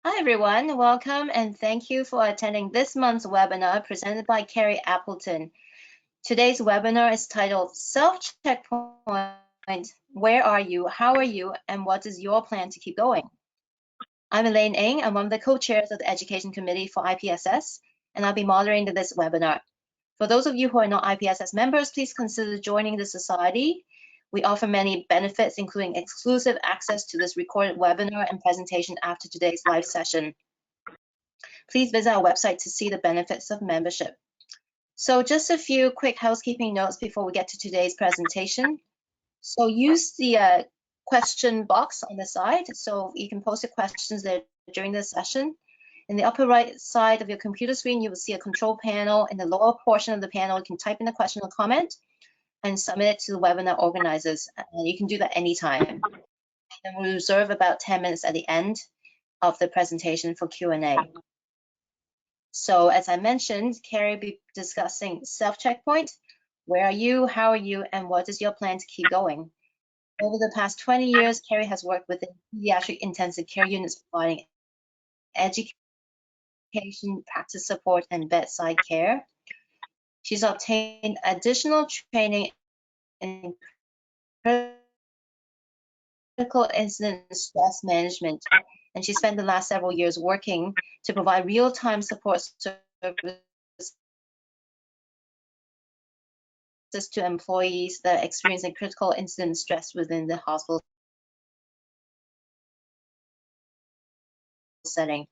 Hi everyone, welcome and thank you for attending this month's webinar presented by Kerry Appleton. Today's webinar is titled Self-Checkpoint, Where Are You, How Are You, and What is Your Plan to Keep Going? I'm Elaine Ng, I'm one of the co-chairs of the Education Committee for IPSS, and I'll be moderating this webinar. For those of you who are not IPSS members, please consider joining the society. We offer many benefits, including exclusive access to this recorded webinar and presentation after today's live session. Please visit our website to see the benefits of membership. So just a few quick housekeeping notes before we get to today's presentation. So use the question box on the side, so you can post your questions there during the session. In the upper right side of your computer screen, you will see a control panel. In the lower portion of the panel, you can type in a question or comment and submit it to the webinar organizers. You can do that anytime. And we'll reserve about 10 minutes at the end of the presentation for Q&A. So as I mentioned, Kerry will be discussing self-checkpoint. Where are you, how are you, and what is your plan to keep going? Over the past 20 years, Kerry has worked within pediatric intensive care units providing education, practice support, and bedside care. She's obtained additional training in critical incident stress management, and she spent the last several years working to provide real-time support services to employees that are experiencing critical incident stress within the hospital setting.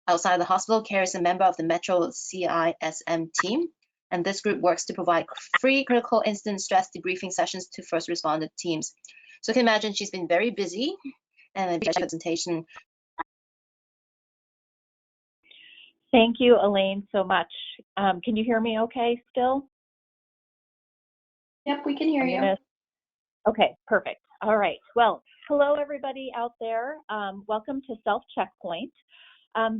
Outside the hospital, Kerry is a member of the Metro CISM team, and this group works to provide free critical incident stress debriefing sessions to first responder teams. So you can imagine she's been very busy, and a presentation. Thank you, Elaine, so much. Can you hear me okay still? Yep, we can hear you. Okay, perfect. All right. Well, hello, everybody out there. Welcome to Self-Checkpoint.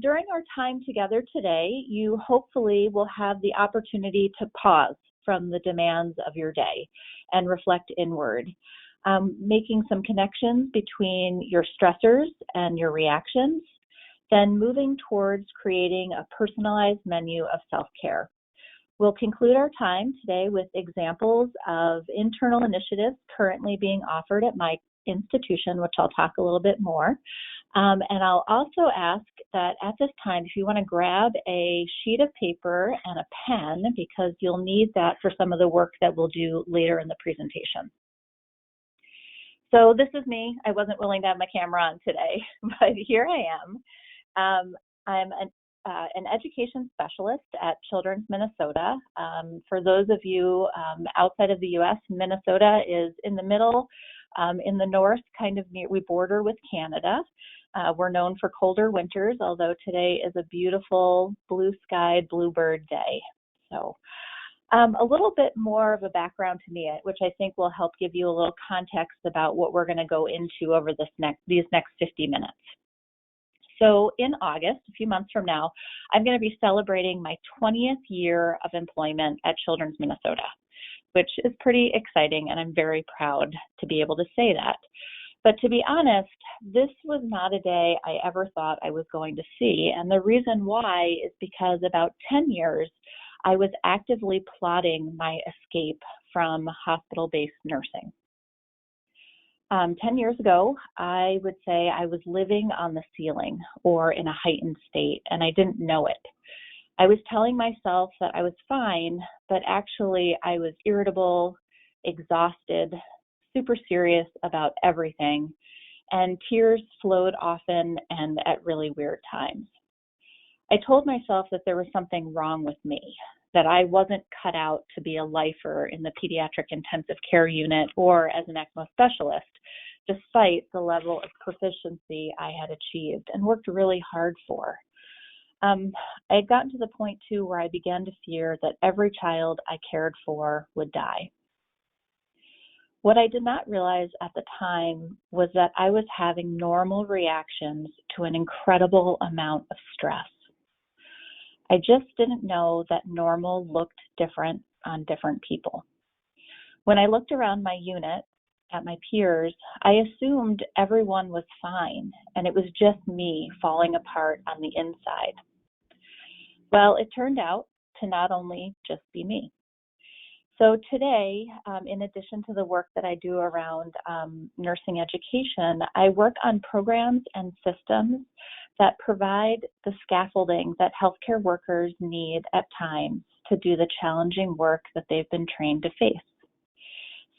During our time together today, you hopefully will have the opportunity to pause from the demands of your day and reflect inward, making some connections between your stressors and your reactions, then moving towards creating a personalized menu of self-care. We'll conclude our time today with examples of internal initiatives currently being offered at my institution, which I'll talk a little bit more. And I'll also ask that at this time, if you want to grab a sheet of paper and a pen, because you'll need that for some of the work that we'll do later in the presentation. So this is me. I wasn't willing to have my camera on today, but here I am. I'm an education specialist at Children's Minnesota. For those of you outside of the U.S., Minnesota is in the middle, in the north, kind of near, we border with Canada. We're known for colder winters, although today is a beautiful blue-skied bluebird day. So a little bit more of a background to me, which I think will help give you a little context about what we're going to go into over these next 50 minutes. So in August, a few months from now, I'm going to be celebrating my 20th year of employment at Children's Minnesota, which is pretty exciting, and I'm very proud to be able to say that. But to be honest, this was not a day I ever thought I was going to see, and the reason why is because about 10 years, I was actively plotting my escape from hospital-based nursing. 10 years ago, I would say I was living on the ceiling or in a heightened state, and I didn't know it. I was telling myself that I was fine, but actually I was irritable, exhausted, super serious about everything, and tears flowed often and at really weird times. I told myself that there was something wrong with me, that I wasn't cut out to be a lifer in the pediatric intensive care unit or as an ECMO specialist, despite the level of proficiency I had achieved and worked really hard for. I had gotten to the point, too, where I began to fear that every child I cared for would die. What I did not realize at the time was that I was having normal reactions to an incredible amount of stress. I just didn't know that normal looked different on different people. When I looked around my unit at my peers, I assumed everyone was fine and it was just me falling apart on the inside. Well, it turned out to not only just be me. So today, in addition to the work that I do around nursing education, I work on programs and systems that provide the scaffolding that healthcare workers need at times to do the challenging work that they've been trained to face.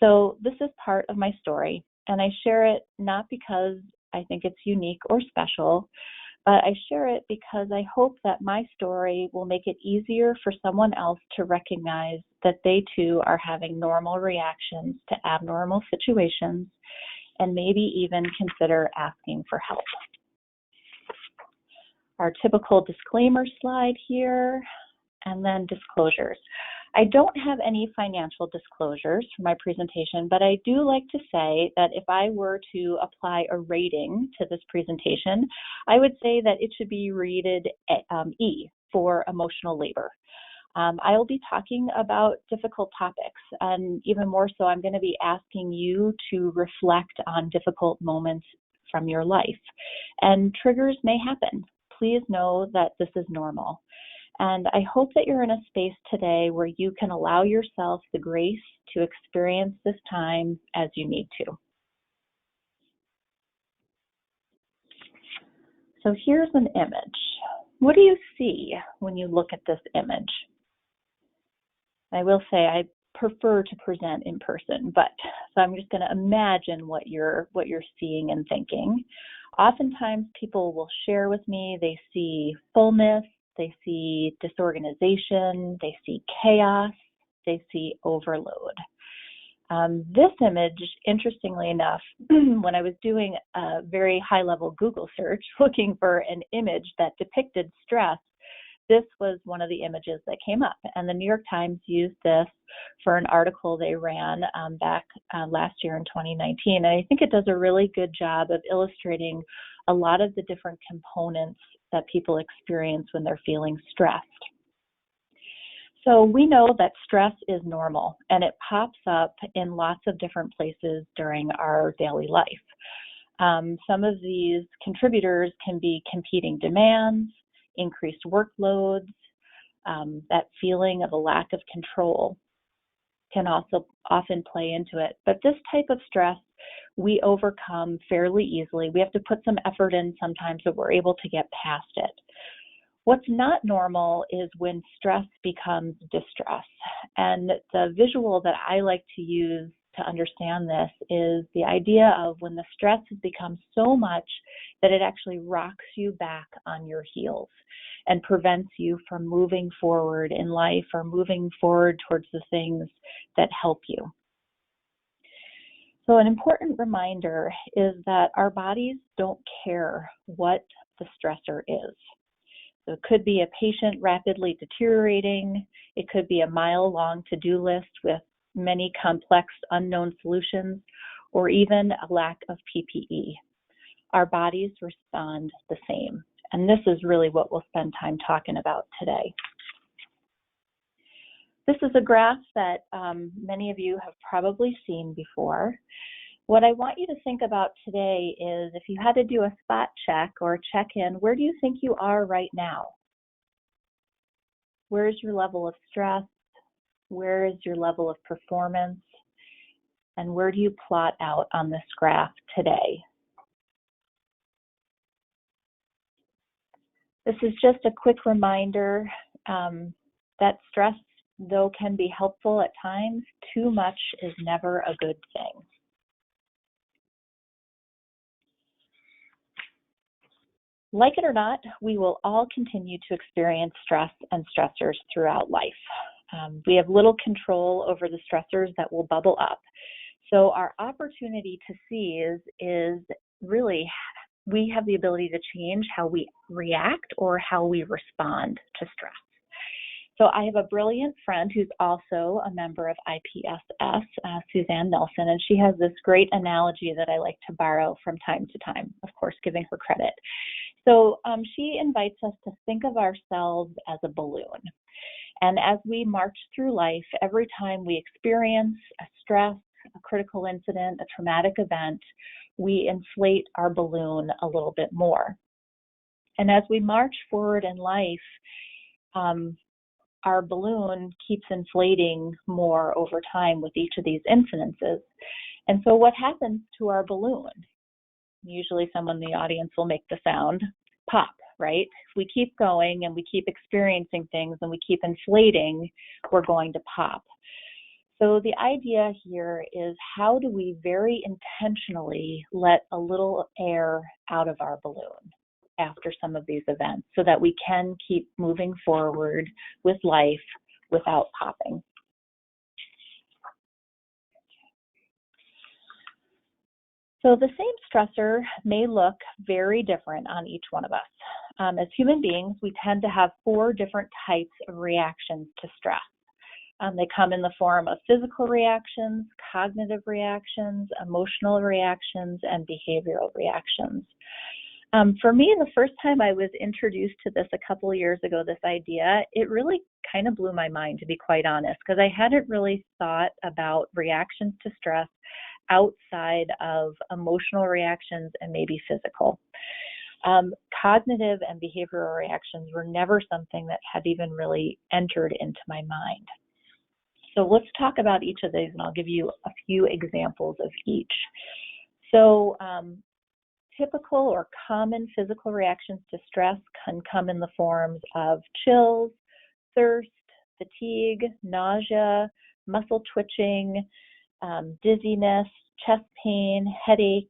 So this is part of my story, and I share it not because I think it's unique or special, but I share it because I hope that my story will make it easier for someone else to recognize that they too are having normal reactions to abnormal situations and maybe even consider asking for help. Our typical disclaimer slide here, and then disclosures. I don't have any financial disclosures for my presentation, but I do like to say that if I were to apply a rating to this presentation, I would say that it should be rated E for emotional labor. I will be talking about difficult topics, and even more so, I'm going to be asking you to reflect on difficult moments from your life. And triggers may happen. Please know that this is normal. And I hope that you're in a space today where you can allow yourself the grace to experience this time as you need to. So here's an image. What do you see when you look at this image? I will say I prefer to present in person, but so I'm just going to imagine what you're seeing and thinking. Oftentimes people will share with me they see fullness, they see disorganization, they see chaos, they see overload. This image, interestingly enough, when I was doing a very high-level Google search looking for an image that depicted stress, this was one of the images that came up. And the New York Times used this for an article they ran back last year in 2019. And I think it does a really good job of illustrating a lot of the different components that people experience when they're feeling stressed. So we know that stress is normal and it pops up in lots of different places during our daily life. Some of these contributors can be competing demands, increased workloads, that feeling of a lack of control can also often play into it. But this type of stress we overcome fairly easily. We have to put some effort in sometimes, but we're able to get past it. What's not normal is when stress becomes distress. And the visual that I like to use to understand this is the idea of when the stress has become so much that it actually rocks you back on your heels and prevents you from moving forward in life or moving forward towards the things that help you. So an important reminder is that our bodies don't care what the stressor is. So it could be a patient rapidly deteriorating. It could be a mile-long to-do list with many complex unknown solutions, or even a lack of PPE. Our bodies respond the same. And this is really what we'll spend time talking about today. This is a graph that many of you have probably seen before. What I want you to think about today is if you had to do a spot check or check-in, where do you think you are right now? Where's your level of stress? Where is your level of performance? And where do you plot out on this graph today? This is just a quick reminder that stress, though can be helpful at times, too much is never a good thing. Like it or not, we will all continue to experience stress and stressors throughout life. We have little control over the stressors that will bubble up. So our opportunity to seize is really, we have the ability to change how we react or how we respond to stress. So I have a brilliant friend who's also a member of IPSS, Suzanne Nelson, and she has this great analogy that I like to borrow from time to time, of course, giving her credit. So she invites us to think of ourselves as a balloon. And as we march through life, every time we experience a stress, a critical incident, a traumatic event, we inflate our balloon a little bit more. And as we march forward in life, our balloon keeps inflating more over time with each of these incidences. And so what happens to our balloon? Usually someone in the audience will make the sound pop, right? If we keep going and we keep experiencing things and we keep inflating, we're going to pop. So the idea here is, how do we very intentionally let a little air out of our balloon after some of these events so that we can keep moving forward with life without popping? So the same stressor may look very different on each one of us. As human beings, we tend to have 4 different types of reactions to stress. They come in the form of physical reactions, cognitive reactions, emotional reactions, and behavioral reactions. For me, the first time I was introduced to this a couple of years ago, this idea, it really kind of blew my mind, to be quite honest, because I hadn't really thought about reactions to stress outside of emotional reactions and maybe physical. Cognitive and behavioral reactions were never something that had even really entered into my mind. So let's talk about each of these, and I'll give you a few examples of each. So typical or common physical reactions to stress can come in the forms of chills, thirst, fatigue, nausea, muscle twitching, dizziness, chest pain, headaches,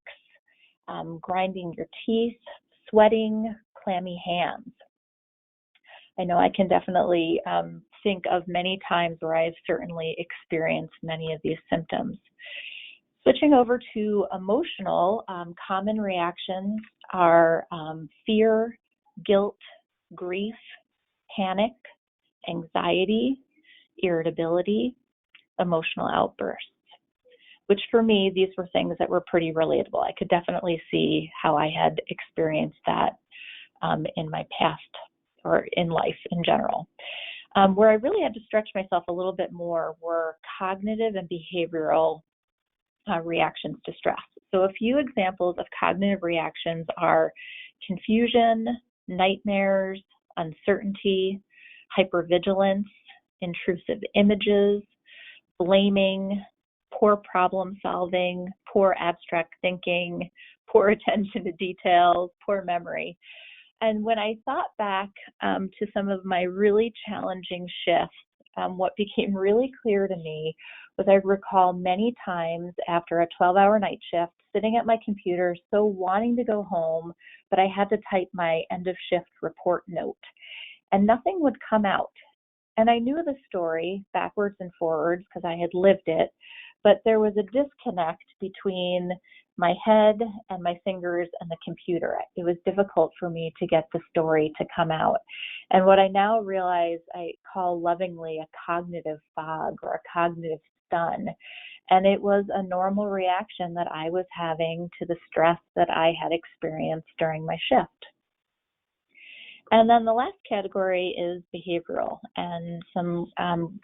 grinding your teeth, sweating, clammy hands. I know I can definitely think of many times where I've certainly experienced many of these symptoms. Switching over to emotional, common reactions are fear, guilt, grief, panic, anxiety, irritability, emotional outbursts, which for me, these were things that were pretty relatable. I could definitely see how I had experienced that in my past or in life in general. Where I really had to stretch myself a little bit more were cognitive and behavioral reactions to stress. So a few examples of cognitive reactions are confusion, nightmares, uncertainty, hypervigilance, intrusive images, blaming, poor problem solving, poor abstract thinking, poor attention to details, poor memory. And when I thought back to some of my really challenging shifts, what became really clear to me was I recall many times after a 12-hour night shift, sitting at my computer, so wanting to go home, but I had to type my end of shift report note, and nothing would come out. And I knew the story backwards and forwards because I had lived it, but there was a disconnect between my head and my fingers and the computer. It was difficult for me to get the story to come out. And what I now realize I call lovingly a cognitive fog or a cognitive stun. And it was a normal reaction that I was having to the stress that I had experienced during my shift. And then the last category is behavioral, and some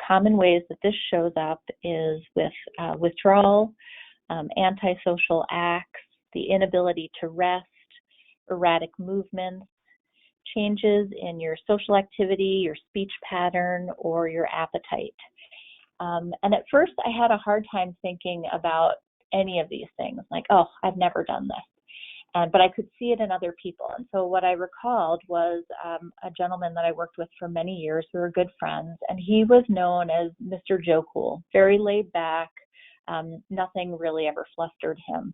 common ways that this shows up is with withdrawal, antisocial acts, the inability to rest, erratic movements, changes in your social activity, your speech pattern, or your appetite. And at first I had a hard time thinking about any of these things, like, oh, I've never done this. But I could see it in other people. And so what I recalled was a gentleman that I worked with for many years. We were good friends, and he was known as Mr. Joe Cool, very laid back. Nothing really ever flustered him.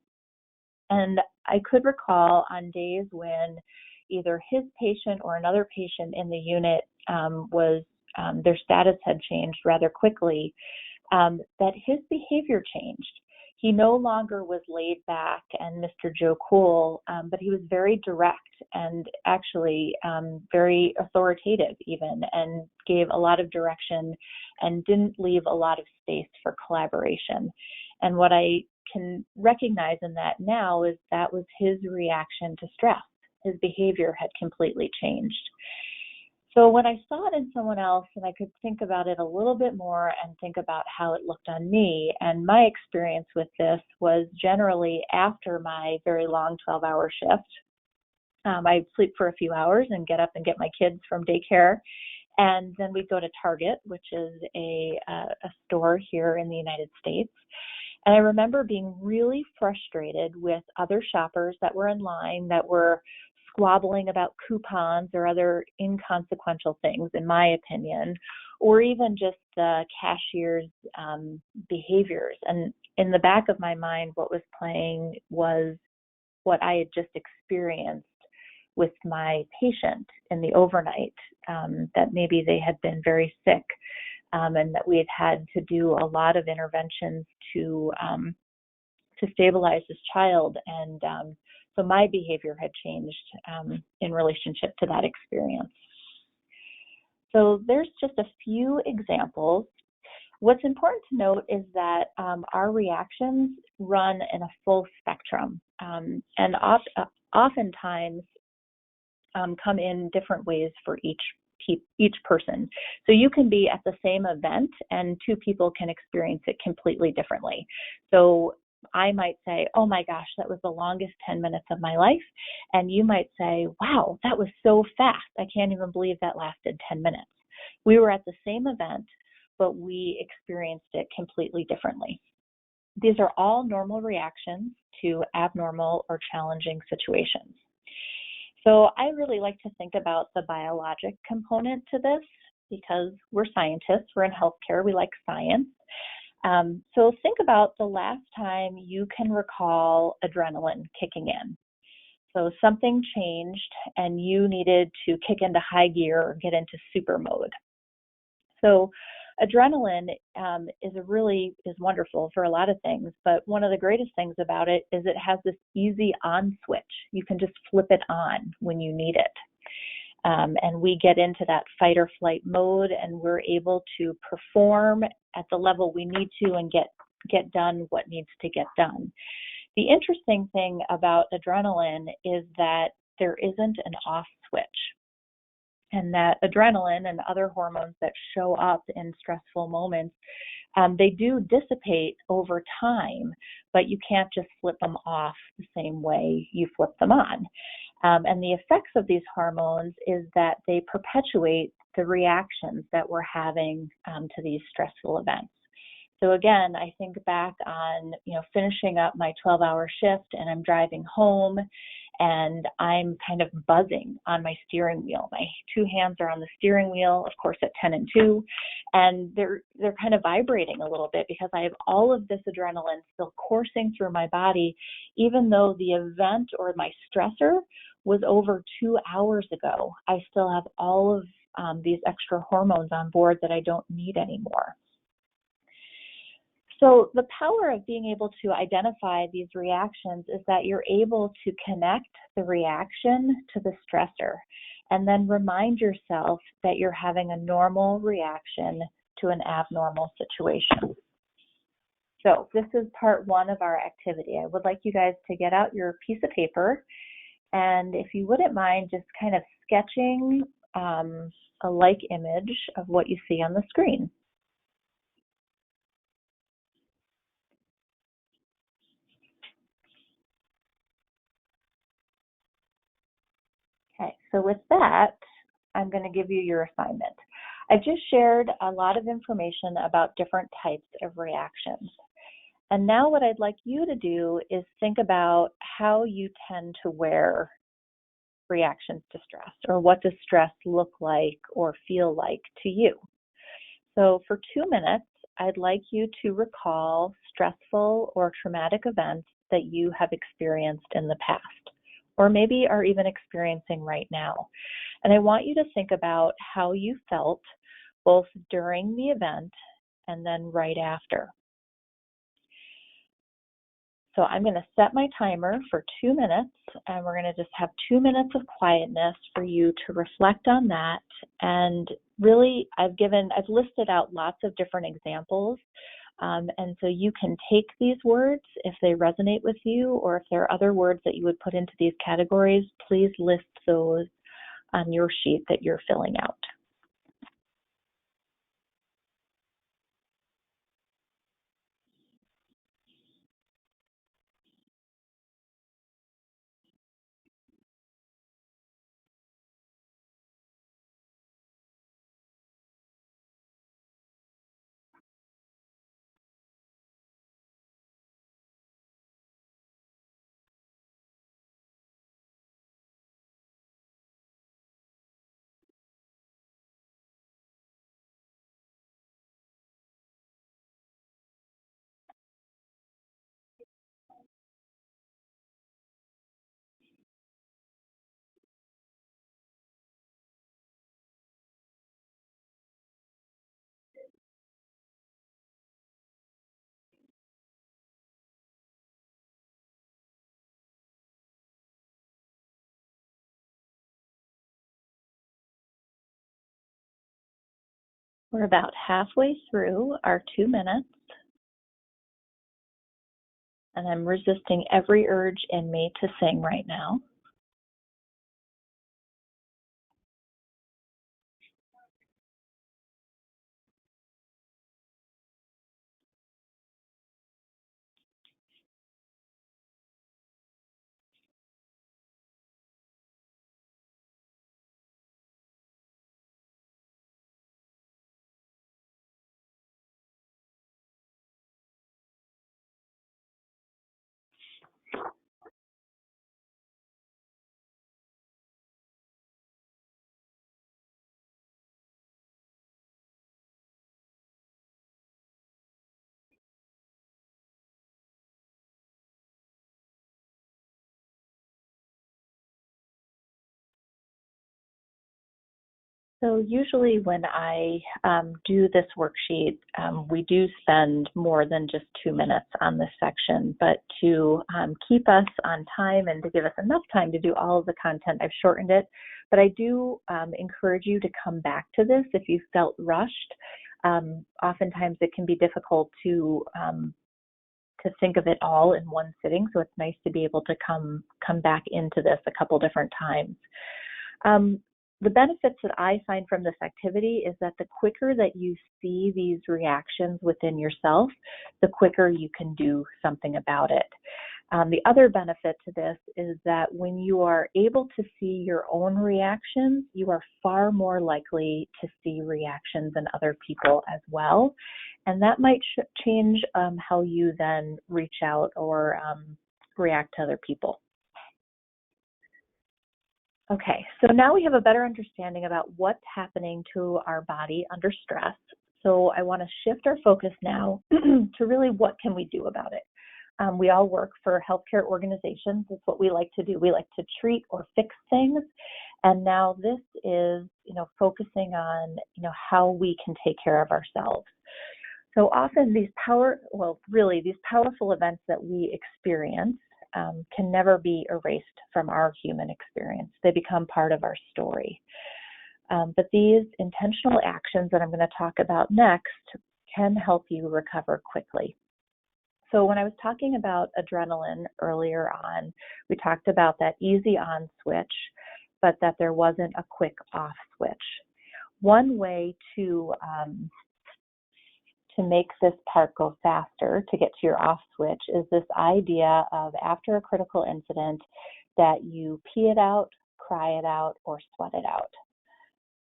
And I could recall on days when either his patient or another patient in the unit their status had changed rather quickly, that his behavior changed. He no longer was laid back and Mr. Joe Cool, but he was very direct and actually very authoritative even, and gave a lot of direction and didn't leave a lot of space for collaboration. And what I can recognize in that now is that was his reaction to stress. His behavior had completely changed. So when I saw it in someone else and I could think about it a little bit more and think about how it looked on me, and my experience with this was generally after my very long 12-hour shift. I'd sleep for a few hours and get up and get my kids from daycare. And then we'd go to Target, which is a store here in the United States. And I remember being really frustrated with other shoppers that were in line that were squabbling about coupons or other inconsequential things, in my opinion, or even just the cashier's behaviors. And in the back of my mind, what was playing was what I had just experienced with my patient in the overnight, that maybe they had been very sick, and that we had to do a lot of interventions to stabilize this child. And so my behavior had changed in relationship to that experience. So there's just a few examples. What's important to note is that our reactions run in a full spectrum, and oftentimes come in different ways for each person. So you can be at the same event and two people can experience it completely differently. So I might say, oh my gosh, that was the longest 10 minutes of my life. And you might say, wow, that was so fast. I can't even believe that lasted 10 minutes. We were at the same event, but we experienced it completely differently. These are all normal reactions to abnormal or challenging situations. So I really like to think about the biologic component to this because we're scientists, we're in healthcare, we like science. So think about the last time you can recall adrenaline kicking in. So something changed and you needed to kick into high gear or get into super mode. So adrenaline is wonderful for a lot of things, but one of the greatest things about it is it has this easy on switch. You can just flip it on when you need it. And we get into that fight or flight mode and we're able to perform at the level we need to and get done what needs to get done. The interesting thing about adrenaline is that there isn't an off switch. And that adrenaline and other hormones that show up in stressful moments, they do dissipate over time, but you can't just flip them off the same way you flip them on. And the effects of these hormones is that they perpetuate the reactions that we're having to these stressful events. So again, I think back on, finishing up my 12-hour shift and I'm driving home and I'm kind of buzzing on my steering wheel. My two hands are on the steering wheel, of course, at 10 and 2, and they're kind of vibrating a little bit because I have all of this adrenaline still coursing through my body, even though the event or my stressor was over 2 hours ago. I still have all of these extra hormones on board that I don't need anymore. So the power of being able to identify these reactions is that you're able to connect the reaction to the stressor and then remind yourself that you're having a normal reaction to an abnormal situation. So this is part one of our activity. I would like you guys to get out your piece of paper and if you wouldn't mind just kind of sketching a like image of what you see on the screen. Okay, so with that, I'm going to give you your assignment. I've just shared a lot of information about different types of reactions. And now what I'd like you to do is think about how you tend to wear reactions to stress, or what does stress look like or feel like to you. So for 2 minutes, I'd like you to recall stressful or traumatic events that you have experienced in the past, or maybe are even experiencing right now. And I want you to think about how you felt both during the event and then right after. So I'm going to set my timer for 2 minutes, and we're going to just have 2 minutes of quietness for you to reflect on that. And really, I've listed out lots of different examples. And so you can take these words if they resonate with you, or if there are other words that you would put into these categories, please list those on your sheet that you're filling out. We're about halfway through our 2 minutes, and I'm resisting every urge in me to sing right now. So usually when I do this worksheet, we do spend more than just 2 minutes on this section, but to keep us on time and to give us enough time to do all of the content, I've shortened it. But I do encourage you to come back to this if you felt rushed. Oftentimes it can be difficult to think of it all in one sitting, so it's nice to be able to come back into this a couple different times. The benefits that I find from this activity is that the quicker that you see these reactions within yourself, the quicker you can do something about it. The other benefit to this is that when you are able to see your own reactions, you are far more likely to see reactions in other people as well. And that might change how you then reach out or react to other people. Okay, so now we have a better understanding about what's happening to our body under stress. So I want to shift our focus now to really what can we do about it. We all work for healthcare organizations. That's what we like to do. We like to treat or fix things. And now this is, focusing on, how we can take care of ourselves. So often these powerful events that we experience can never be erased from our human experience. They become part of our story. But these intentional actions that I'm going to talk about next can help you recover quickly. So when I was talking about adrenaline earlier on, we talked about that easy on switch, but that there wasn't a quick off switch. One way to make this part go faster, to get to your off switch, is this idea of after a critical incident that you pee it out, cry it out, or sweat it out.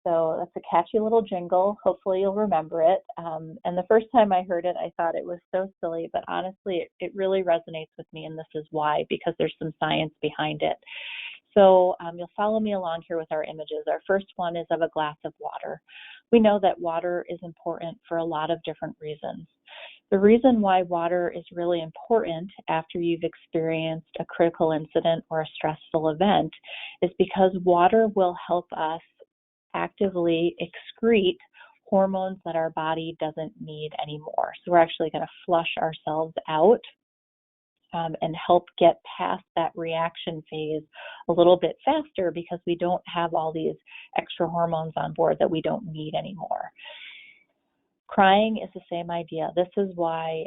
So that's a catchy little jingle. Hopefully you'll remember it. And the first time I heard it, I thought it was so silly, but honestly, it really resonates with me, and this is why, because there's some science behind it. So you'll follow me along here with our images. Our first one is of a glass of water. We know that water is important for a lot of different reasons. The reason why water is really important after you've experienced a critical incident or a stressful event is because water will help us actively excrete hormones that our body doesn't need anymore. So we're actually going to flush ourselves out and help get past that reaction phase a little bit faster because we don't have all these extra hormones on board that we don't need anymore. Crying is the same idea. This is why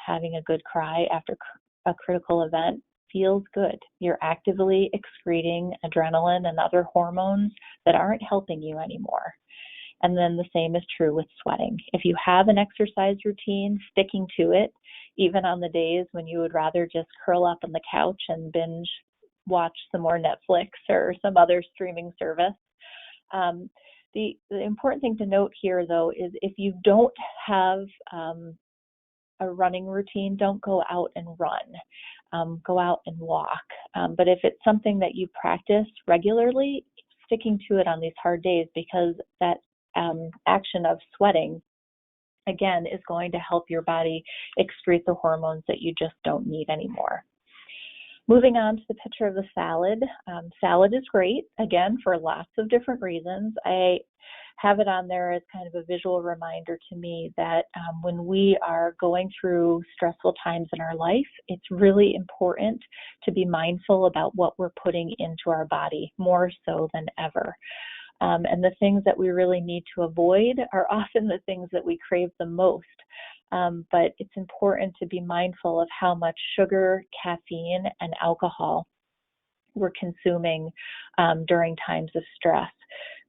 having a good cry after a critical event feels good. You're actively excreting adrenaline and other hormones that aren't helping you anymore. And then the same is true with sweating. If you have an exercise routine, sticking to it, even on the days when you would rather just curl up on the couch and binge watch some more Netflix or some other streaming service. The important thing to note here, though, is if you don't have a running routine, don't go out and run. Go out and walk. But if it's something that you practice regularly, sticking to it on these hard days, because that action of sweating, again, is going to help your body excrete the hormones that you just don't need anymore. Moving on to the picture of the salad. Salad is great, again, for lots of different reasons. I have it on there as kind of a visual reminder to me that when we are going through stressful times in our life, it's really important to be mindful about what we're putting into our body, more so than ever. And the things that we really need to avoid are often the things that we crave the most. But it's important to be mindful of how much sugar, caffeine, and alcohol we're consuming during times of stress,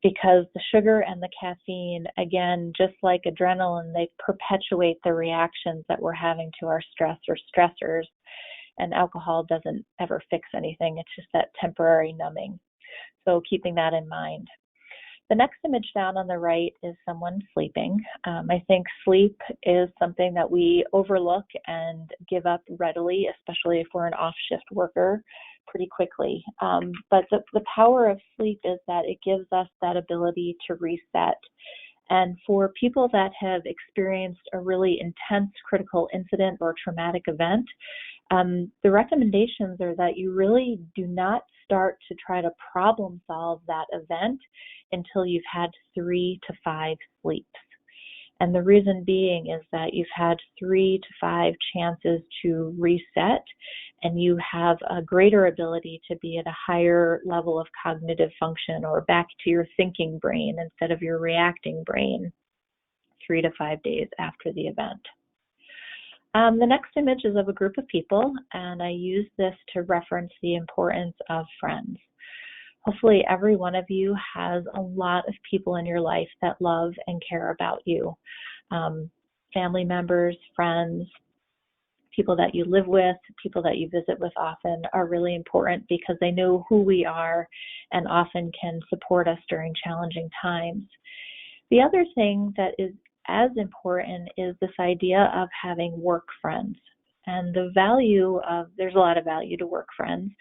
because the sugar and the caffeine, again, just like adrenaline, they perpetuate the reactions that we're having to our stress or stressors, and alcohol doesn't ever fix anything. It's just that temporary numbing. So keeping that in mind. The next image down on the right is someone sleeping. I think sleep is something that we overlook and give up readily, especially if we're an off-shift worker, pretty quickly. But the power of sleep is that it gives us that ability to reset. And for people that have experienced a really intense critical incident or traumatic event, the recommendations are that you really do not start to try to problem solve that event until you've had 3 to 5 sleeps. And the reason being is that you've had 3 to 5 chances to reset, and you have a greater ability to be at a higher level of cognitive function, or back to your thinking brain instead of your reacting brain 3 to 5 days after the event. The next image is of a group of people, and I use this to reference the importance of friends. Hopefully every one of you has a lot of people in your life that love and care about you. Family members, friends, people that you live with, people that you visit with often are really important because they know who we are and often can support us during challenging times. The other thing that is as important is this idea of having work friends. And the value of, there's a lot of value to work friends,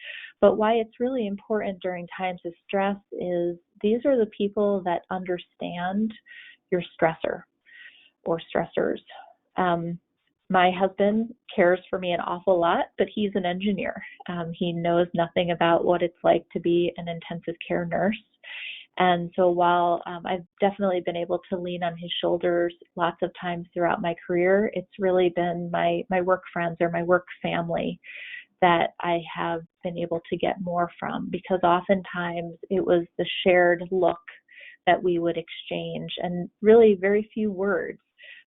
but why it's really important during times of stress is these are the people that understand your stressor or stressors. My husband cares for me an awful lot, but he's an engineer. He knows nothing about what it's like to be an intensive care nurse. And so while I've definitely been able to lean on his shoulders lots of times throughout my career, it's really been my work friends or my work family that I have been able to get more from, because oftentimes it was the shared look that we would exchange, and really very few words,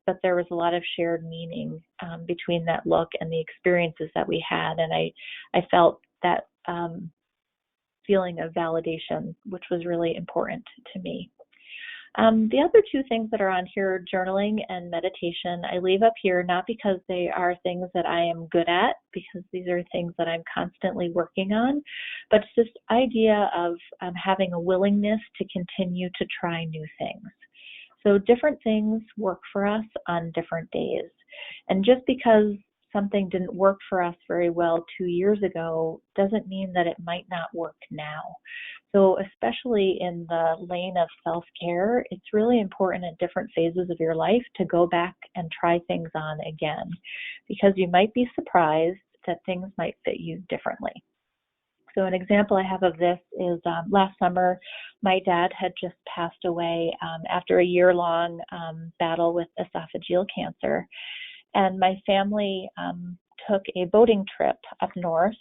but there was a lot of shared meaning between that look and the experiences that we had. And I felt that feeling of validation, which was really important to me. The other two things that are on here, journaling and meditation, I leave up here not because they are things that I am good at, because these are things that I'm constantly working on, but it's this idea of having a willingness to continue to try new things. So different things work for us on different days. And just because something didn't work for us very well 2 years ago doesn't mean that it might not work now. So especially in the lane of self-care, it's really important at different phases of your life to go back and try things on again, because you might be surprised that things might fit you differently. So an example I have of this is last summer, my dad had just passed away after a year-long battle with esophageal cancer. And my family took a boating trip up north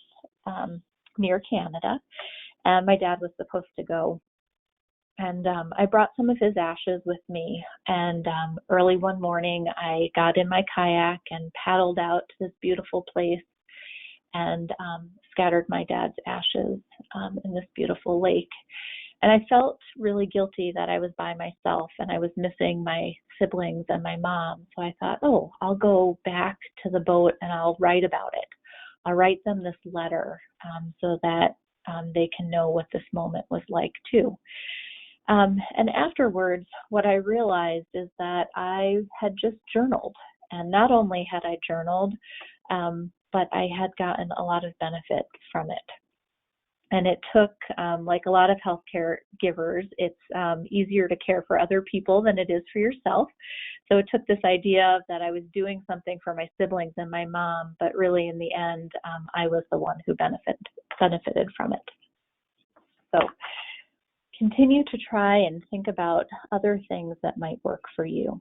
near Canada, and my dad was supposed to go. And I brought some of his ashes with me, and early one morning I got in my kayak and paddled out to this beautiful place and scattered my dad's ashes in this beautiful lake. And I felt really guilty that I was by myself and I was missing my siblings and my mom. So I thought, oh, I'll go back to the boat and I'll write about it. I'll write them this letter so that they can know what this moment was like too. And afterwards, what I realized is that I had just journaled. And not only had I journaled, but I had gotten a lot of benefit from it. And it took, like a lot of healthcare givers, it's easier to care for other people than it is for yourself. So it took this idea that I was doing something for my siblings and my mom, but really in the end, I was the one who benefited from it. So continue to try and think about other things that might work for you.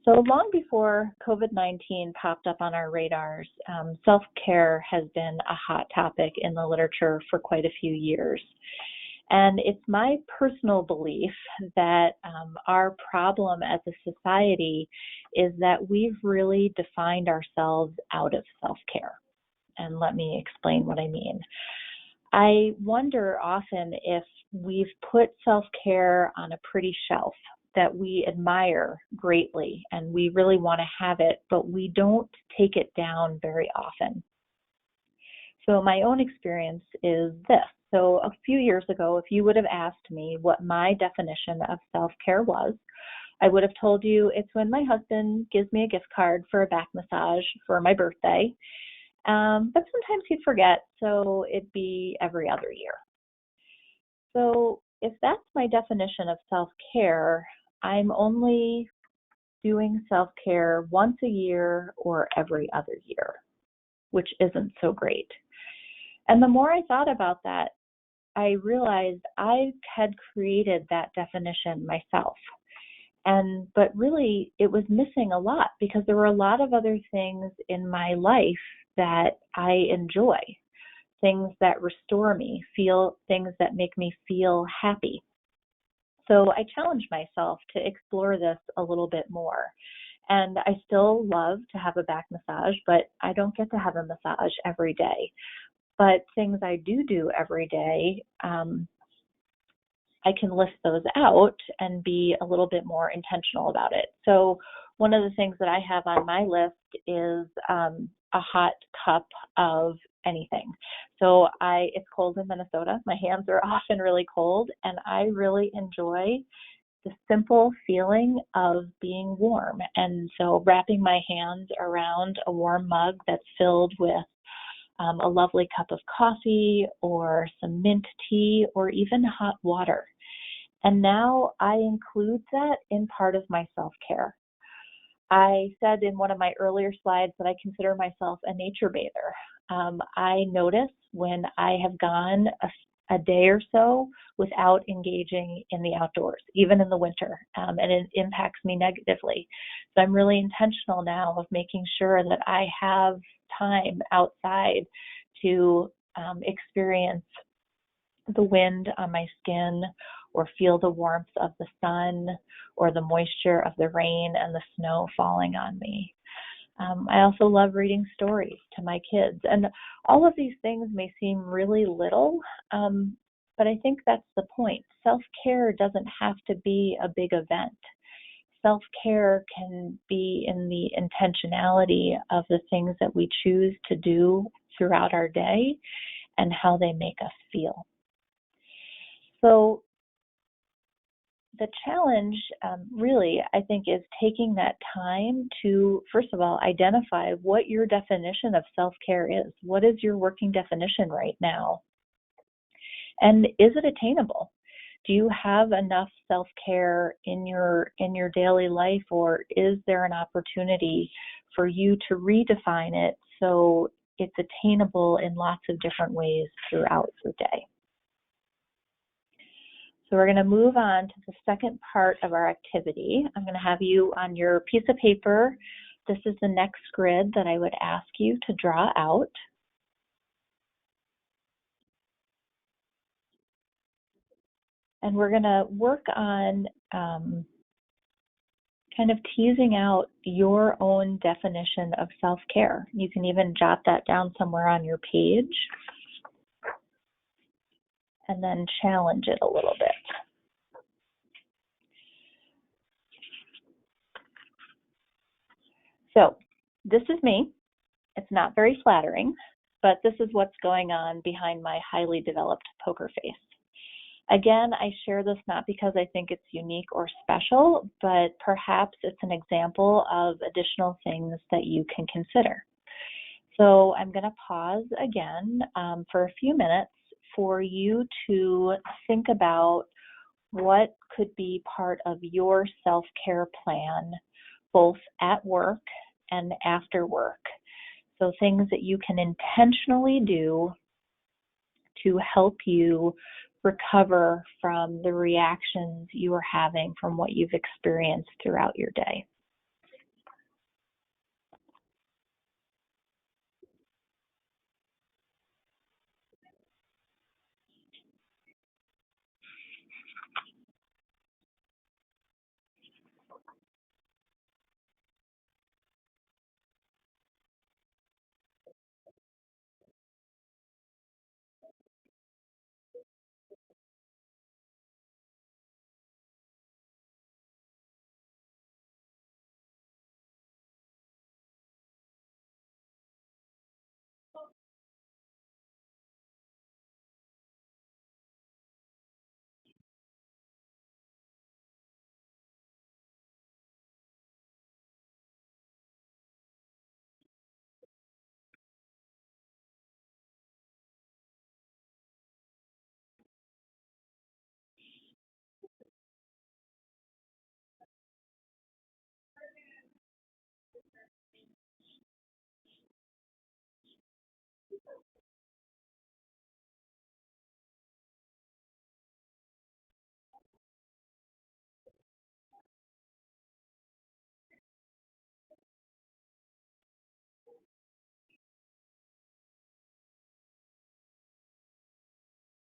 So long before COVID-19 popped up on our radars, self-care has been a hot topic in the literature for quite a few years. And it's my personal belief that our problem as a society is that we've really defined ourselves out of self-care. And let me explain what I mean. I wonder often if we've put self-care on a pretty shelf that we admire greatly and we really want to have it, but we don't take it down very often. So my own experience is this. So a few years ago, if you would have asked me what my definition of self-care was, I would have told you it's when my husband gives me a gift card for a back massage for my birthday, but sometimes he'd forget, so it'd be every other year. So if that's my definition of self-care, I'm only doing self-care once a year or every other year, which isn't so great. And the more I thought about that, I realized I had created that definition myself. But really, it was missing a lot because there were a lot of other things in my life that I enjoy, things that restore me, things that make me feel happy. So I challenged myself to explore this a little bit more. And I still love to have a back massage, but I don't get to have a massage every day. But things I do every day, I can list those out and be a little bit more intentional about it. So one of the things that I have on my list is a hot cup of anything. So it's cold in Minnesota. My hands are often really cold, and I really enjoy the simple feeling of being warm. And so wrapping my hands around a warm mug that's filled with a lovely cup of coffee or some mint tea or even hot water. And now I include that in part of my self-care. I said in one of my earlier slides that I consider myself a nature bather. I notice when I have gone a day or so without engaging in the outdoors, even in the winter, and it impacts me negatively. So I'm really intentional now of making sure that I have time outside to experience the wind on my skin or feel the warmth of the sun or the moisture of the rain and the snow falling on me. I also love reading stories to my kids. And all of these things may seem really little, but I think that's the point. Self-care doesn't have to be a big event. Self-care can be in the intentionality of the things that we choose to do throughout our day and how they make us feel. So the challenge really, I think, is taking that time to, first of all, identify what your definition of self-care is. What is your working definition right now? And is it attainable? Do you have enough self-care in your daily life, or is there an opportunity for you to redefine it so it's attainable in lots of different ways throughout your day? So we're going to move on to the second part of our activity. I'm going to have you on your piece of paper. This is the next grid that I would ask you to draw out. And we're going to work on kind of teasing out your own definition of self-care. You can even jot that down somewhere on your page and then challenge it a little bit. So this is me. It's not very flattering, but this is what's going on behind my highly developed poker face. Again, I share this not because I think it's unique or special, but perhaps it's an example of additional things that you can consider. So I'm going to pause again for a few minutes for you to think about what could be part of your self-care plan, both at work and after work. So things that you can intentionally do to help you recover from the reactions you are having from what you've experienced throughout your day.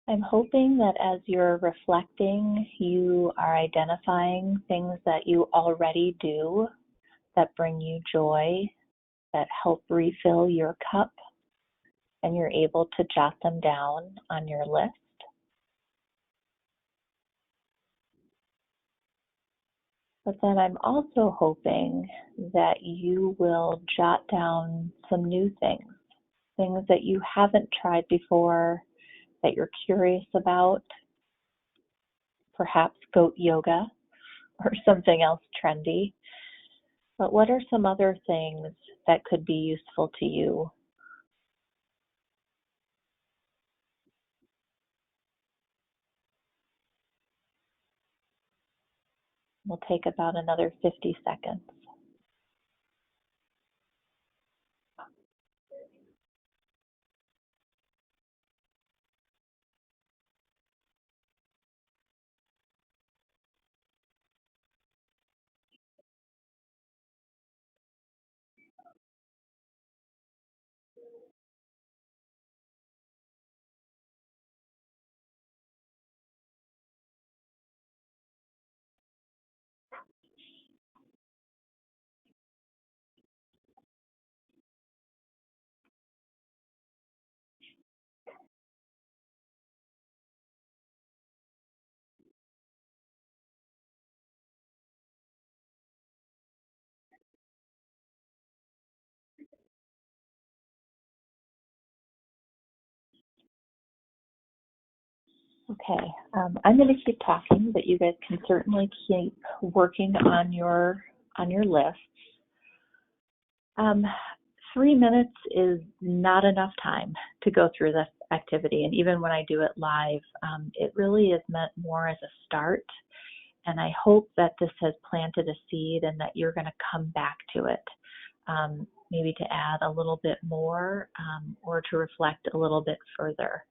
I'm hoping that as you're reflecting, you are identifying things that you already do that bring you joy, that help refill your cup, and you're able to jot them down on your list. But then I'm also hoping that you will jot down some new things, things that you haven't tried before, that you're curious about, perhaps goat yoga or something else trendy. But what are some other things that could be useful to you? We'll take about another 50 seconds. Okay, I'm going to keep talking, but you guys can certainly keep working on your list. 3 minutes is not enough time to go through this activity, and even when I do it live, it really is meant more as a start, and I hope that this has planted a seed and that you're going to come back to it, maybe to add a little bit more or to reflect a little bit further.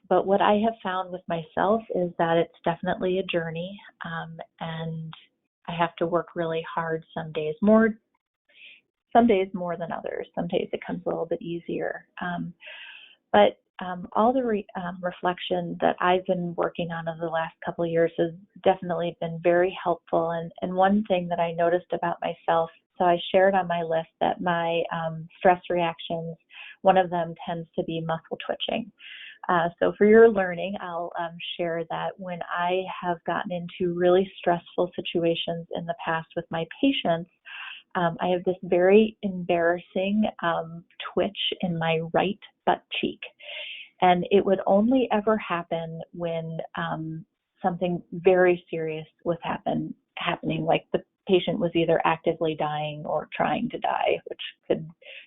But what I have found with myself is that it's definitely a journey, and I have to work really hard some days more than others. Some days it comes a little bit easier. But all the reflection that I've been working on over the last couple of years has definitely been very helpful. And one thing that I noticed about myself, so I shared on my list that my stress reactions, one of them tends to be muscle twitching. So for your learning, I'll share that when I have gotten into really stressful situations in the past with my patients, I have this very embarrassing twitch in my right butt cheek. And it would only ever happen when something very serious was happening, like the patient was either actively dying or trying to die, which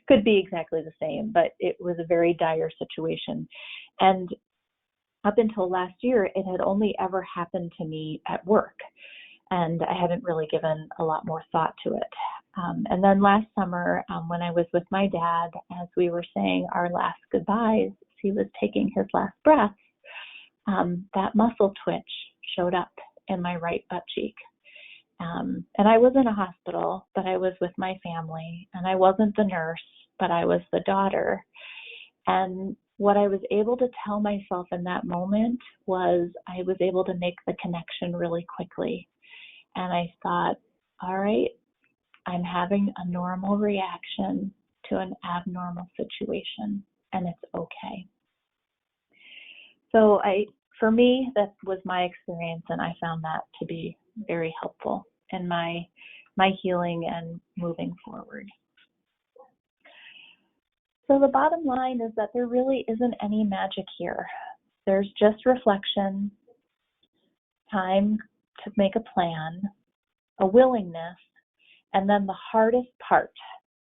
could be exactly the same, but it was a very dire situation. And up until last year, it had only ever happened to me at work, and I hadn't really given a lot more thought to it. And then last summer, when I was with my dad, as we were saying our last goodbyes, he was taking his last breath, that muscle twitch showed up in my right butt cheek. And I was in a hospital, but I was with my family, and I wasn't the nurse, but I was the daughter. And what I was able to tell myself in that moment was I was able to make the connection really quickly. And I thought, all right, I'm having a normal reaction to an abnormal situation, and it's okay. So for me, that was my experience, and I found that to be very helpful in my healing and moving forward. So the bottom line is that there really isn't any magic here. There's just reflection, time to make a plan, a willingness, and then the hardest part,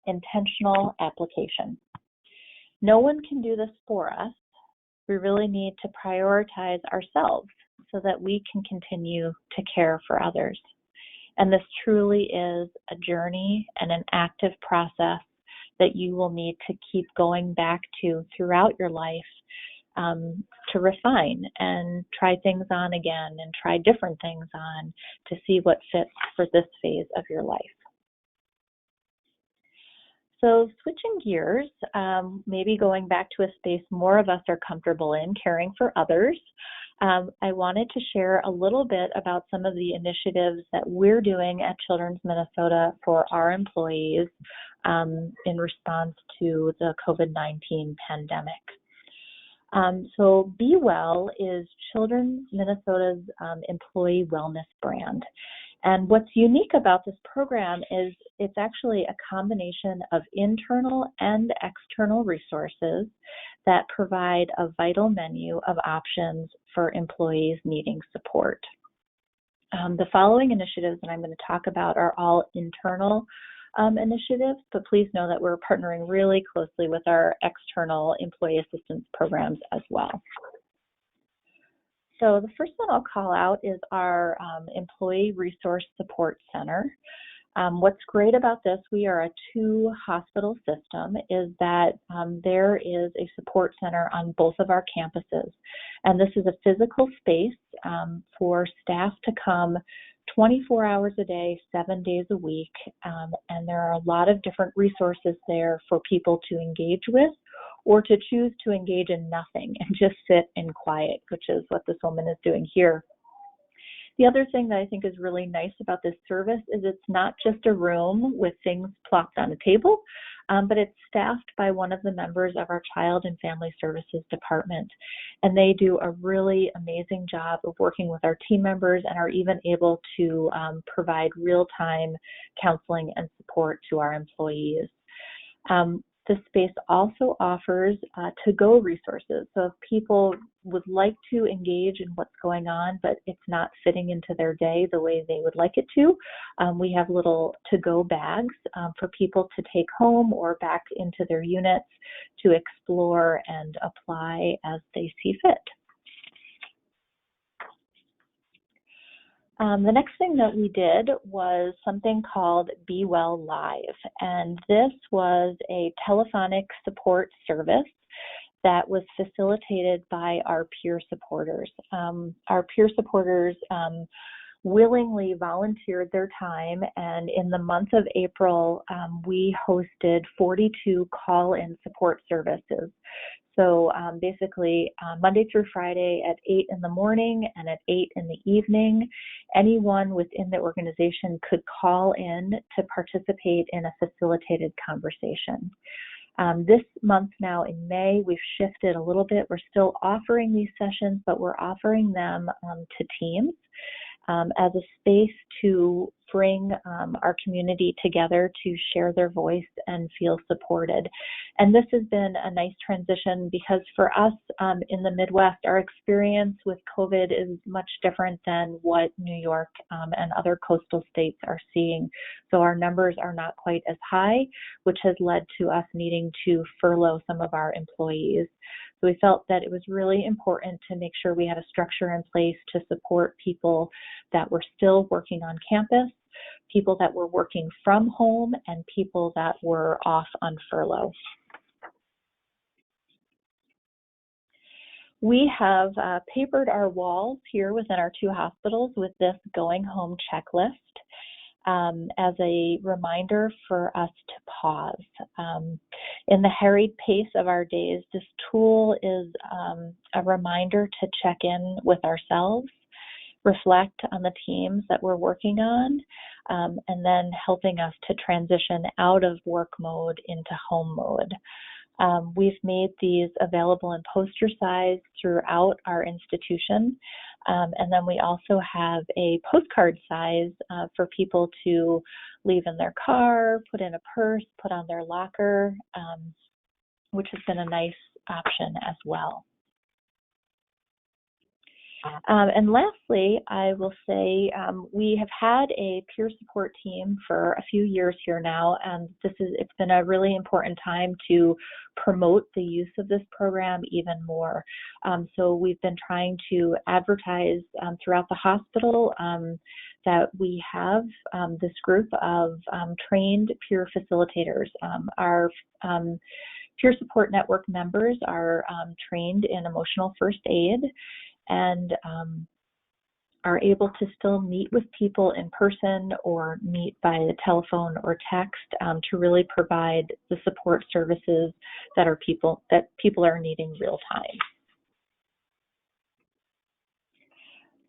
intentional application. No one can do this for us. We really need to prioritize ourselves so that we can continue to care for others. And this truly is a journey and an active process that you will need to keep going back to throughout your life to refine and try things on again and try different things on to see what fits for this phase of your life. So switching gears, maybe going back to a space more of us are comfortable in, caring for others. I wanted to share a little bit about some of the initiatives that we're doing at Children's Minnesota for our employees in response to the COVID-19 pandemic. So Be Well is Children's Minnesota's employee wellness brand. And what's unique about this program is it's actually a combination of internal and external resources that provide a vital menu of options for employees needing support. The following initiatives that I'm going to talk about are all internal initiatives, but please know that we're partnering really closely with our external employee assistance programs as well. So the first one I'll call out is our Employee Resource Support Center. What's great about this, we are a 2-hospital system, is that there is a support center on both of our campuses. And this is a physical space for staff to come 24 hours a day, 7 days a week. And there are a lot of different resources there for people to engage with, or to choose to engage in nothing and just sit in quiet, which is what this woman is doing here. The other thing that I think is really nice about this service is it's not just a room with things plopped on a table, but it's staffed by one of the members of our Child and Family Services department. And they do a really amazing job of working with our team members and are even able to provide real-time counseling and support to our employees. This space also offers to-go resources. So if people would like to engage in what's going on, but it's not fitting into their day the way they would like it to, we have little to-go bags for people to take home or back into their units to explore and apply as they see fit. The next thing that we did was something called Be Well Live, and this was a telephonic support service that was facilitated by our peer supporters. Our peer supporters willingly volunteered their time, and in the month of April, we hosted 42 call-in support services. So basically, Monday through Friday at 8 in the morning and at 8 in the evening, anyone within the organization could call in to participate in a facilitated conversation. This month now in May, we've shifted a little bit. We're still offering these sessions, but we're offering them to teams as a space to bring our community together to share their voice and feel supported. And this has been a nice transition because for us in the Midwest, our experience with COVID is much different than what New York and other coastal states are seeing. So our numbers are not quite as high, which has led to us needing to furlough some of our employees. So we felt that it was really important to make sure we had a structure in place to support people that were still working on campus, people that were working from home, and people that were off on furlough. We have papered our walls here within our 2 hospitals with this going home checklist as a reminder for us to pause. In the harried pace of our days, this tool is a reminder to check in with ourselves, reflect on the teams that we're working on, and then helping us to transition out of work mode into home mode. We've made these available in poster size throughout our institution, and then we also have a postcard size for people to leave in their car, put in a purse, put on their locker, which has been a nice option as well. And lastly, I will say we have had a peer support team for a few years here now, and it's been a really important time to promote the use of this program even more. So we've been trying to advertise throughout the hospital that we have this group of trained peer facilitators. Our peer support network members are trained in emotional first aid and are able to still meet with people in person or meet by the telephone or text to really provide the support services that people are needing real time.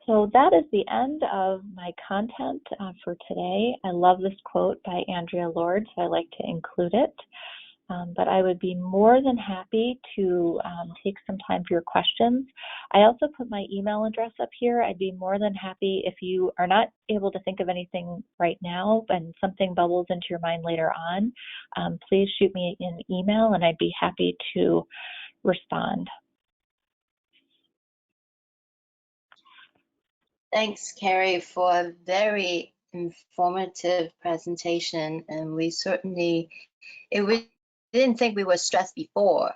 So that is the end of my content for today. I love this quote by Andrea Lord, so I like to include it. But I would be more than happy to take some time for your questions. I also put my email address up here. I'd be more than happy if you are not able to think of anything right now and something bubbles into your mind later on, please shoot me an email and I'd be happy to respond. Thanks, Kerry, for a very informative presentation. And we didn't think we were stressed before.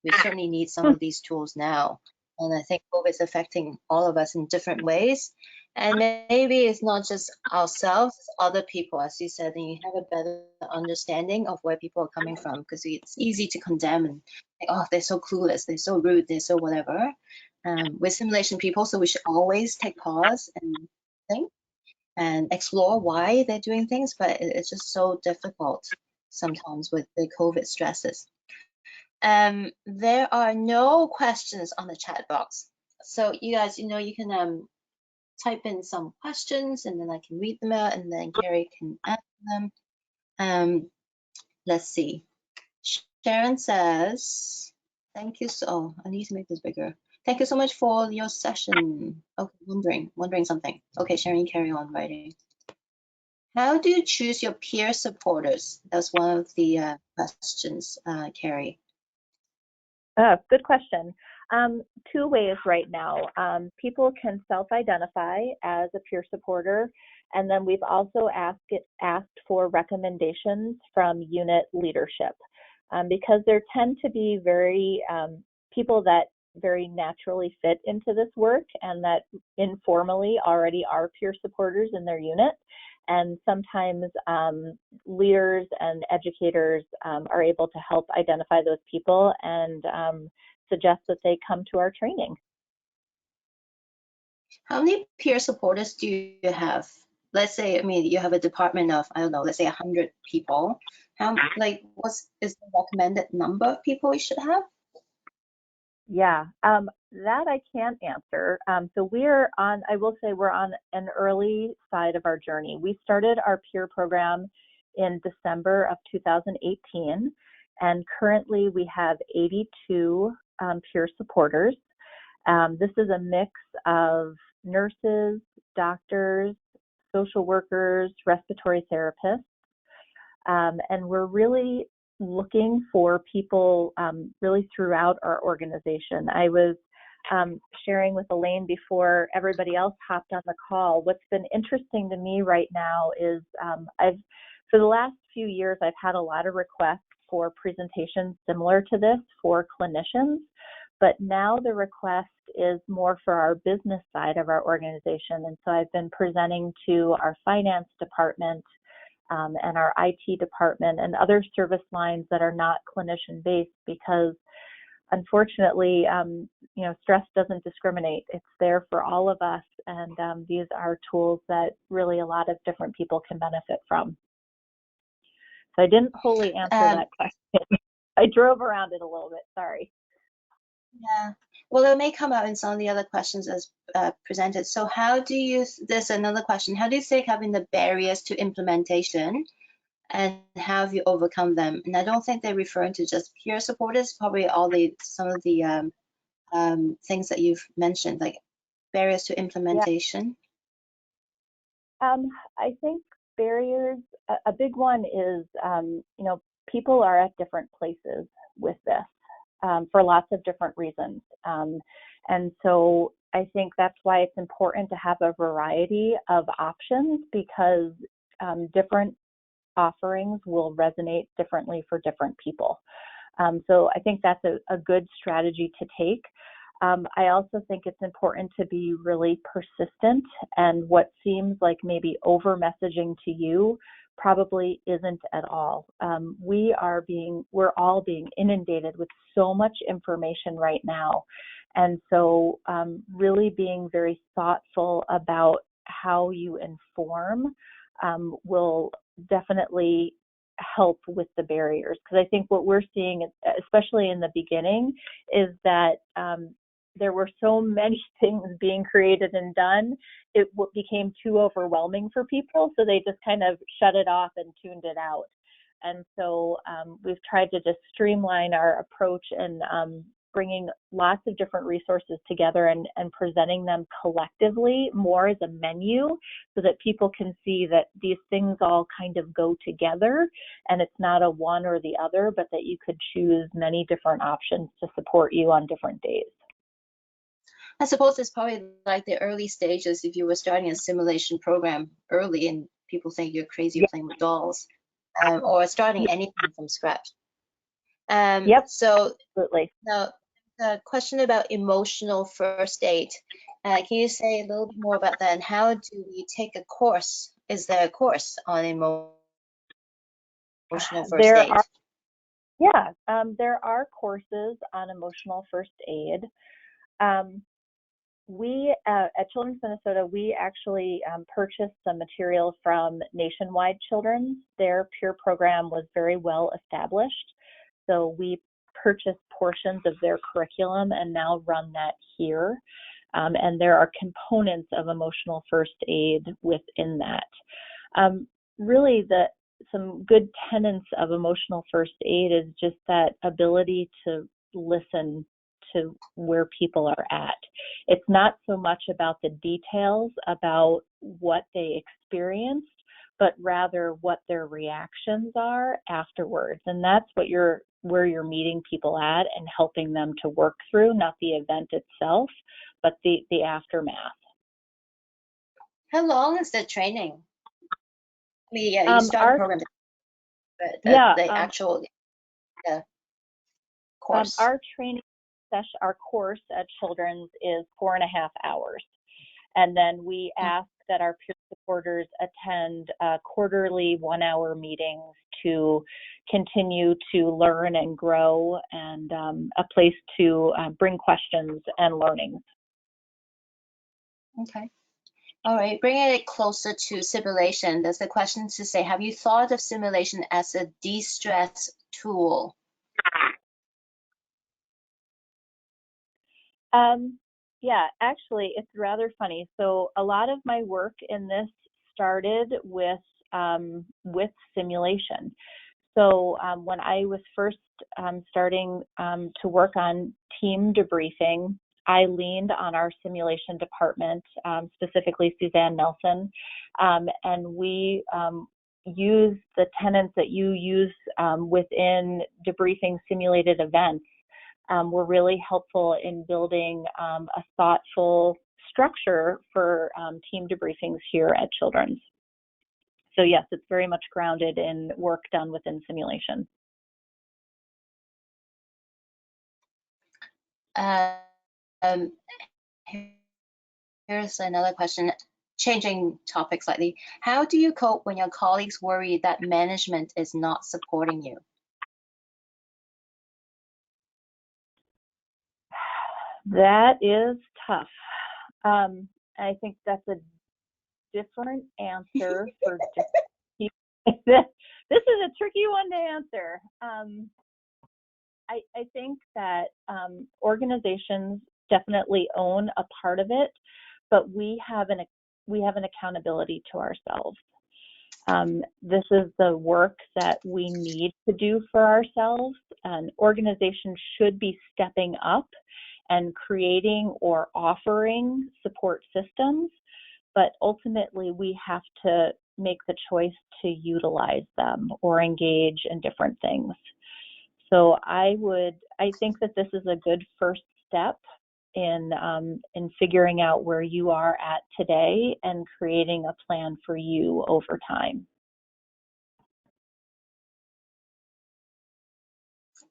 We certainly need some of these tools now. And I think COVID is affecting all of us in different ways. And maybe it's not just ourselves, it's other people, as you said, and you have a better understanding of where people are coming from, because it's easy to condemn and think, oh, they're so clueless, they're so rude, they're so whatever. We're simulation people, so we should always take pause and think and explore why they're doing things, but it's just so difficult sometimes with the COVID stresses. There are no questions on the chat box. So you guys, you can type in some questions and then I can read them out and then Kerry can answer them. Let's see. Sharon says, thank you. So I need to make this bigger. Thank you so much for your session. Okay, wondering something. Okay, Sharon, carry on writing. How do you choose your peer supporters? That's one of the questions, Kerry. Good question. Two ways right now. People can self-identify as a peer supporter, and then we've also asked for recommendations from unit leadership because there tend to be people that very naturally fit into this work and that informally already are peer supporters in their unit. And sometimes leaders and educators are able to help identify those people and suggest that they come to our training. How many peer supporters do you have? Let's say, you have a department of, I don't know, let's say 100 people. What is the recommended number of people we should have? Yeah, that I can't answer. So I will say we're on an early side of our journey. We started our peer program in December of 2018, and currently we have 82 peer supporters. This is a mix of nurses, doctors, social workers, respiratory therapists, and we're really looking for people really throughout our organization. I was sharing with Elaine before everybody else hopped on the call. What's been interesting to me right now is for the last few years, I've had a lot of requests for presentations similar to this for clinicians, but now the request is more for our business side of our organization. And so I've been presenting to our finance department and our IT department and other service lines that are not clinician-based because unfortunately, stress doesn't discriminate. It's there for all of us, and these are tools that really a lot of different people can benefit from. So I didn't wholly answer that question. I drove around it a little bit, sorry. Yeah, well, it may come out in some of the other questions as presented. So there's another question, how do you say having the barriers to implementation and how have you overcome them? And I don't think they're referring to just peer supporters, probably some of the things that you've mentioned, like barriers to implementation. Yeah. I think barriers, a big one is, people are at different places with this. For lots of different reasons. And so I think that's why it's important to have a variety of options because different offerings will resonate differently for different people. So I think that's a good strategy to take. I also think it's important to be really persistent, and what seems like maybe over messaging to you probably isn't at all. We're all being inundated with so much information right now. And so really being very thoughtful about how you inform will definitely help with the barriers. Because I think what we're seeing, especially in the beginning, is that there were so many things being created and done, it became too overwhelming for people. So they just kind of shut it off and tuned it out. And so we've tried to just streamline our approach and bringing lots of different resources together and presenting them collectively more as a menu so that people can see that these things all kind of go together and it's not a one or the other, but that you could choose many different options to support you on different days. I suppose it's probably like the early stages if you were starting a simulation program early and people think you're crazy playing with dolls, or starting anything from scratch. So absolutely. Now, a question about emotional first aid. Can you say a little bit more about that and how do we take a course? Is there a course on emotional first aid? There are courses on emotional first aid. We at Children's Minnesota, we actually purchased some material from Nationwide Children's. Their peer program was very well established, so we purchased portions of their curriculum and now run that here. And there are components of emotional first aid within that. Really, some good tenets of emotional first aid is just that ability to listen to where people are at. It's not so much about the details about what they experienced, but rather what their reactions are afterwards. And that's where you're meeting people at and helping them to work through, not the event itself, but the aftermath. How long is the training? I mean, you start the program, but the actual course. Our training session, our course at Children's is 4.5 hours. And then we ask that our peer supporters attend quarterly 1-hour meetings to continue to learn and grow, and a place to bring questions and learnings. Okay. All right, bringing it closer to simulation, there's a question to say, have you thought of simulation as a de-stress tool? Yeah, actually, it's rather funny. So a lot of my work in this started with simulation. So when I was first starting to work on team debriefing, I leaned on our simulation department, specifically Suzanne Nelson, and we used the tenets that you use within debriefing simulated events. Were really helpful in building a thoughtful structure for team debriefings here at Children's. So yes, it's very much grounded in work done within simulation. Here's another question, changing topic slightly. How do you cope when your colleagues worry that management is not supporting you? That is tough. I think that's a different answer for different people. This is a tricky one to answer. I think that organizations definitely own a part of it, but we have an accountability to ourselves. This is the work that we need to do for ourselves. An organization should be stepping up and creating or offering support systems, but ultimately we have to make the choice to utilize them or engage in different things. So I think that this is a good first step in figuring out where you are at today and creating a plan for you over time.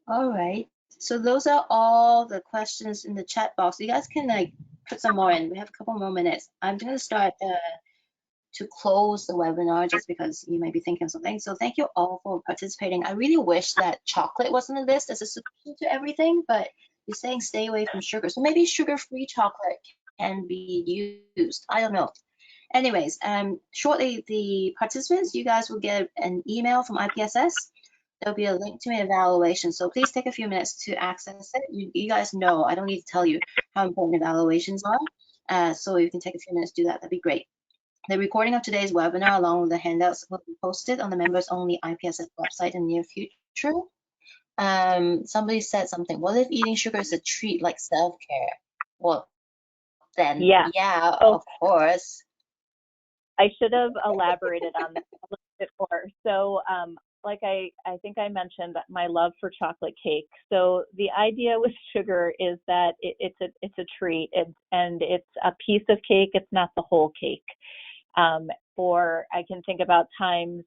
All right. So those are all the questions in the chat box. You guys can put some more in. We have a couple more minutes. I'm going to start to close the webinar just because you may be thinking of something. So thank you all for participating. I really wish that chocolate wasn't a list as a solution to everything, but you're saying stay away from sugar. So maybe sugar-free chocolate can be used. I don't know. Anyways, shortly, the participants, you guys will get an email from IPSS. There'll be a link to an evaluation. So please take a few minutes to access it. You guys know, I don't need to tell you how important evaluations are. So you can take a few minutes to do that. That'd be great. The recording of today's webinar, along with the handouts, will be posted on the members-only IPSS website in the near future. Somebody said something. What if eating sugar is a treat like self-care? Well, then, yeah, of course. I should have elaborated on that a little bit more. So, like I think I mentioned my love for chocolate cake. So the idea with sugar is that it's a treat, and it's a piece of cake. It's not the whole cake. Or I can think about times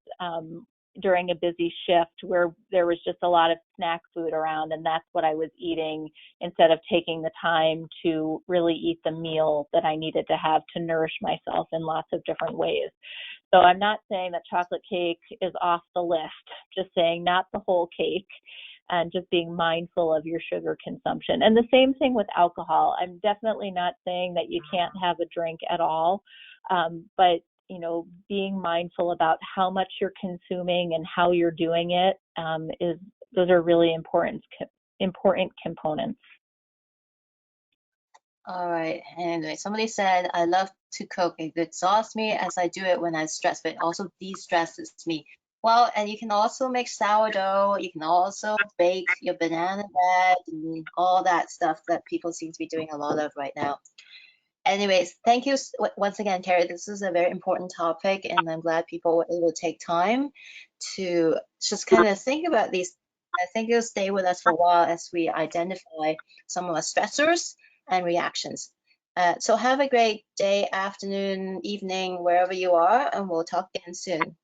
during a busy shift where there was just a lot of snack food around, and that's what I was eating instead of taking the time to really eat the meal that I needed to have to nourish myself in lots of different ways. So I'm not saying that chocolate cake is off the list, just saying not the whole cake, and just being mindful of your sugar consumption. And the same thing with alcohol. I'm definitely not saying that you can't have a drink at all, but being mindful about how much you're consuming and how you're doing it those are really important components. All right. Anyway, somebody said, I love to cook. It exhausts me as I do it when I'm stressed, but it also de-stresses me. Well, and you can also make sourdough. You can also bake your banana bread and all that stuff that people seem to be doing a lot of right now. Anyways, thank you once again, Kerry. This is a very important topic, and I'm glad people were able to take time to just kind of think about these. I think it'll stay with us for a while as we identify some of our stressors and reactions. So have a great day, afternoon, evening, wherever you are, and we'll talk again soon.